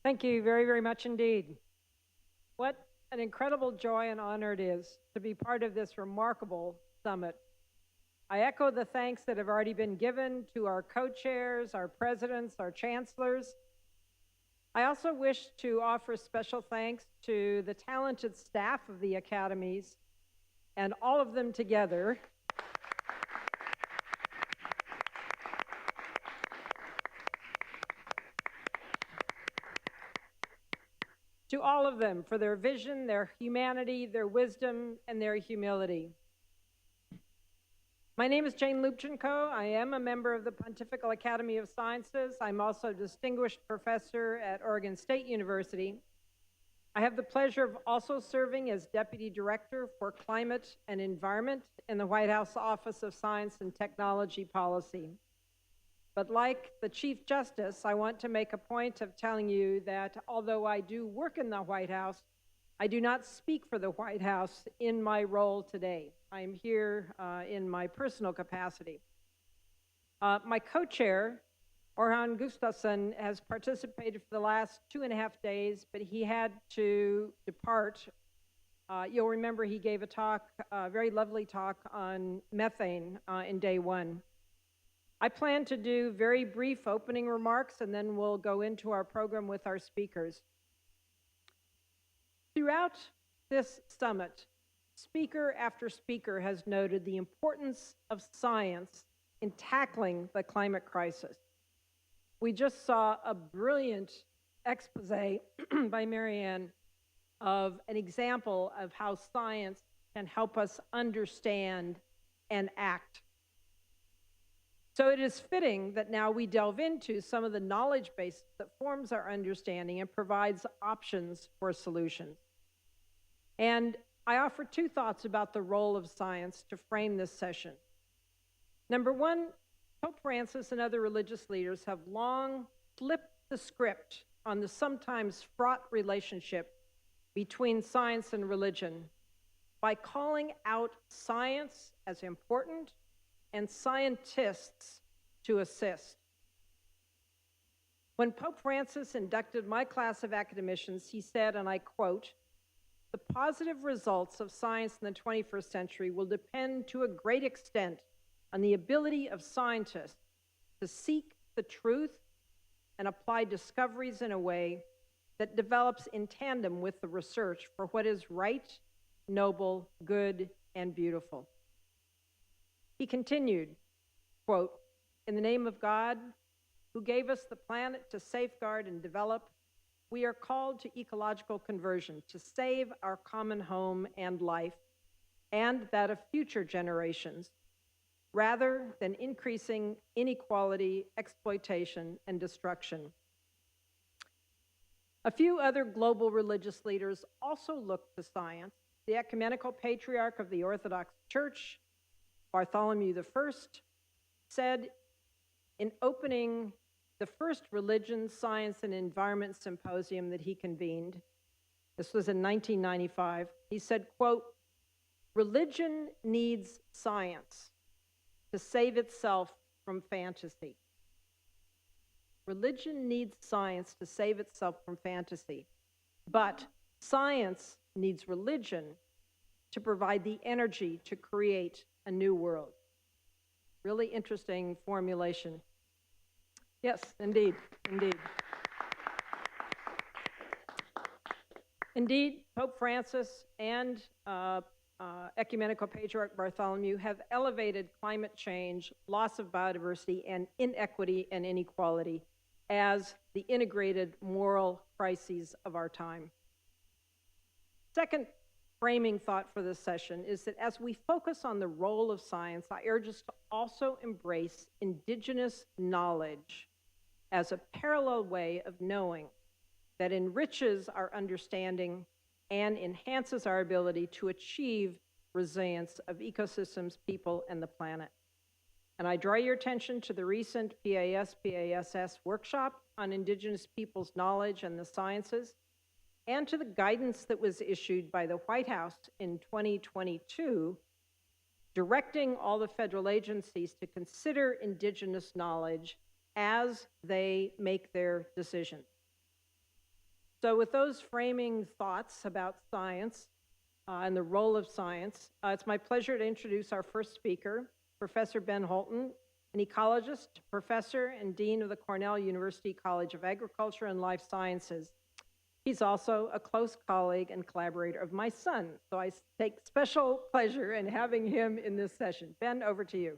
Thank you very, very much indeed. What an incredible joy and honor it is to be part of this remarkable summit. I echo the thanks that have already been given to our co-chairs, our presidents, our chancellors. I also wish to offer special thanks to the talented staff of the academies, and all of them together to all of them for their vision, their humanity, their wisdom, and their humility. My name is Jane Lubchenco. I am a member of the Pontifical Academy of Sciences. I'm also a distinguished professor at Oregon State University. I have the pleasure of also serving as Deputy Director for Climate and Environment in the White House Office of Science and Technology Policy. But like the Chief Justice, I want to make a point of telling you that although I do work in the White House, I do not speak for the White House in my role today. I am here in my personal capacity. My co-chair, Orhan Gustafsson, has participated for the last 2.5 days, but he had to depart. You'll remember he gave a talk, a very lovely talk on methane in day one. I plan to do very brief opening remarks, and then we'll go into our program with our speakers. Throughout this summit, speaker after speaker has noted the importance of science in tackling the climate crisis. We just saw a brilliant expose by Marianne of an example of how science can help us understand and act. So it is fitting that now we delve into some of the knowledge base that forms our understanding and provides options for solutions. And I offer two thoughts about the role of science to frame this session. Number one, Pope Francis and other religious leaders have long flipped the script on the sometimes fraught relationship between science and religion by calling out science as important and scientists to assist. When Pope Francis inducted my class of academicians, he said, and I quote, "The positive results of science in the 21st century will depend to a great extent on the ability of scientists to seek the truth and apply discoveries in a way that develops in tandem with the research for what is right, noble, good, and beautiful." He continued, quote, "In the name of God, who gave us the planet to safeguard and develop, we are called to ecological conversion, to save our common home and life, and that of future generations, rather than increasing inequality, exploitation, and destruction." A few other global religious leaders also looked to science. The Ecumenical Patriarch of the Orthodox Church, Bartholomew I, said in opening the first Religion, Science, and Environment Symposium that he convened, this was in 1995, he said, quote, "Religion needs science to save itself from fantasy." Religion needs science to save itself from fantasy, but science needs religion to provide the energy to create a new world. Really interesting formulation. Yes, indeed, indeed. Indeed, Pope Francis and Ecumenical Patriarch Bartholomew have elevated climate change, loss of biodiversity, and inequity and inequality as the integrated moral crises of our time. Second framing thought for this session is that as we focus on the role of science, I urge us to also embrace indigenous knowledge as a parallel way of knowing that enriches our understanding and enhances our ability to achieve resilience of ecosystems, people, and the planet. And I draw your attention to the recent PAS-PASS workshop on Indigenous peoples' knowledge and the sciences, and to the guidance that was issued by the White House in 2022, directing all the federal agencies to consider indigenous knowledge as they make their decisions. So with those framing thoughts about science and the role of science, it's my pleasure to introduce our first speaker, Professor Ben Holton, an ecologist, professor, and dean of the Cornell University College of Agriculture and Life Sciences. He's also a close colleague and collaborator of my son, so I take special pleasure in having him in this session. Ben, over to you.